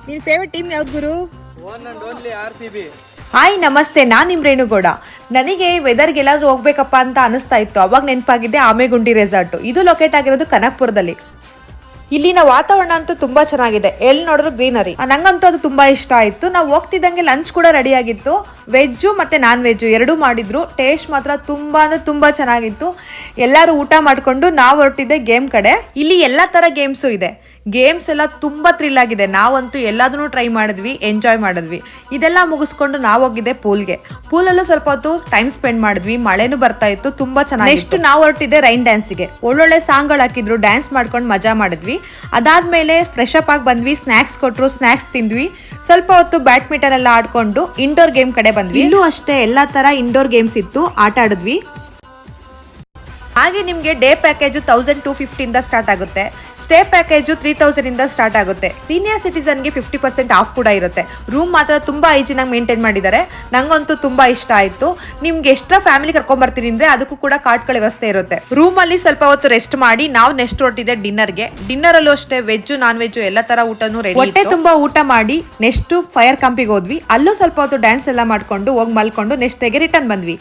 ನಿನ್ favourite team ಯಾವ್ದು ಗುರು? One and only RCB. Hi ನಮಸ್ತೆ, ನಾನು ನಿಮ್ಮ ರೇಣುಗೌಡ. ನನಗೆ ವೆದರ್ಗೆ ಎಲ್ಲಾದ್ರೂ ಹೋಗ್ಬೇಕಪ್ಪ ಅಂತ ಅನಿಸ್ತಾ ಇತ್ತು. ಅವಾಗ ನೆನಪಾಗಿದೆ ಆಮೆಗುಂಡಿ ರೆಸಾರ್ಟ್. ಇದು ಲೊಕೇಟ್ ಆಗಿರೋದು ಕನಕಪುರದಲ್ಲಿ. ಇಲ್ಲಿನ ವಾತಾವರಣ ಅಂತೂ ತುಂಬಾ ಚೆನ್ನಾಗಿದೆ. ಎಲ್ಲಿ ನೋಡಿದ್ರು ಗ್ರೀನರಿ. ನಂಗಂತೂ ಅದು ತುಂಬಾ ಇಷ್ಟ ಆಯ್ತು. ನಾವು ಹೋಗ್ತಿದ್ದಂಗೆ ಲಂಚ್ ಕೂಡ ರೆಡಿ ಆಗಿತ್ತು. ವೆಜ್ಜು ಮತ್ತೆ ನಾನ್ ವೆಜ್ಜು ಎರಡೂ ಮಾಡಿದ್ರು. ಟೇಸ್ಟ್ ಮಾತ್ರ ತುಂಬಾ ಅಂದ್ರೆ ತುಂಬಾ ಚೆನ್ನಾಗಿತ್ತು. ಎಲ್ಲರೂ ಊಟ ಮಾಡ್ಕೊಂಡು ನಾವು ಹೊರಟಿದ್ದೆ ಗೇಮ್ ಕಡೆ. ಇಲ್ಲಿ ಎಲ್ಲಾ ತರ ಗೇಮ್ಸು ಇದೆ. ಗೇಮ್ಸ್ ಎಲ್ಲ ತುಂಬಾ ಥ್ರಿಲ್ ಆಗಿದೆ. ನಾವಂತೂ ಎಲ್ಲದನ್ನೂ ಟ್ರೈ ಮಾಡಿದ್ವಿ, ಎಂಜಾಯ್ ಮಾಡಿದ್ವಿ. ಇದೆಲ್ಲ ಮುಗಿಸ್ಕೊಂಡು ನಾವು ಹೋಗಿದ್ದೆ ಪೂಲಲ್ಲೂ ಸ್ವಲ್ಪ ಹೊತ್ತು ಟೈಮ್ ಸ್ಪೆಂಡ್ ಮಾಡಿದ್ವಿ. ಮಳೆನೂ ಬರ್ತಾ ಇತ್ತು, ತುಂಬಾ ಚೆನ್ನಾಗಿ. ನೆಕ್ಸ್ಟ್ ನಾವು ಹೊರಟಿದ್ದೆ ರೈನ್ ಡ್ಯಾನ್ಸ್ಗೆ. ಒಳ್ಳೊಳ್ಳೆ ಸಾಂಗ್ಗಳು ಹಾಕಿದ್ರು, ಡ್ಯಾನ್ಸ್ ಮಾಡ್ಕೊಂಡು ಮಜಾ ಮಾಡಿದ್ವಿ. ಅದಾದ್ಮೇಲೆ ಫ್ರೆಶ್ ಅಪ್ ಆಗಿ ಬಂದ್ವಿ. ಸ್ನ್ಯಾಕ್ಸ್ ಕೊಟ್ರು, ಸ್ನ್ಯಾಕ್ಸ್ ತಿಂದ್ವಿ. ಸ್ವಲ್ಪ ಹೊತ್ತು ಬ್ಯಾಡ್ಮಿಂಟನ್ ಎಲ್ಲ ಆಡ್ಕೊಂಡು ಇಂಡೋರ್ ಗೇಮ್ ಕಡೆ ಬಂದ್ವಿ. ಇಲ್ಲೂ ಅಷ್ಟೇ ಎಲ್ಲಾ ತರ ಇಂಡೋರ್ ಗೇಮ್ಸ್ ಇತ್ತು, ಆಟ ಆಡಿದ್ವಿ. ಹಾಗೆ ನಿಮಗೆ ಡೇ ಪ್ಯಾಕೇಜು 1250 ಇಂದ ಸ್ಟಾರ್ಟ್ ಆಗುತ್ತೆ. ಸ್ಟೇ ಪ್ಯಾಕೇಜು 3000 ಇಂದ ಸ್ಟಾರ್ಟ್ ಆಗುತ್ತೆ. ಸೀನಿಯರ್ ಸಿಟಿಸನ್ಗೆ 50% ಆಫ್ ಕೂಡ ಇರುತ್ತೆ. ರೂಮ್ ಮಾತ್ರ ತುಂಬಾ ಹೈಜಿನಾಗಿ ಮೇಂಟೈನ್ ಮಾಡಿದ್ದಾರೆ. ನಂಗಂತೂ ತುಂಬಾ ಇಷ್ಟ ಆಯ್ತು. ನಿಮ್ಗೆ ಎಕ್ಸ್ಟ್ರಾ ಫ್ಯಾಮಿಲಿ ಕರ್ಕೊಂಡ್ ಬರ್ತೀನಿ ಅಂದ್ರೆ ಅದಕ್ಕೂ ಕೂಡ ಕಾರ್ಟ್ಗಳ ವ್ಯವಸ್ಥೆ ಇರುತ್ತೆ. ರೂಮ್ ಅಲ್ಲಿ ಸ್ವಲ್ಪ ಹೊತ್ತು ರೆಸ್ಟ್ ಮಾಡಿ ನಾವು ನೆಕ್ಸ್ಟ್ ಹೊರಟಿದೆ ಡಿನ್ನರ್ಗೆ. ಡಿನ್ನರ್ ಅಲ್ಲೂ ಅಷ್ಟೇ ವೆಜ್ಜು ನಾನ್ ವೆಜ್ಜು ಎಲ್ಲ ತರ ಊಟನೂ ರೆಡಿ. ಹೊಟ್ಟೆ ತುಂಬಾ ಊಟ ಮಾಡಿ ನೆಕ್ಸ್ಟ್ ಫೈರ್ ಕಂಪಿಗೆ ಹೋದ್ವಿ. ಅಲ್ಲೂ ಸ್ವಲ್ಪ ಹೊತ್ತು ಡ್ಯಾನ್ಸ್ ಎಲ್ಲ ಮಾಡ್ಕೊಂಡು ಹೋಗಿ ಮಲ್ಕೊಂಡು ನೆಕ್ಸ್ಟ್ ಡೇಗೆ ರಿಟರ್ನ್ ಬಂದ್ವಿ.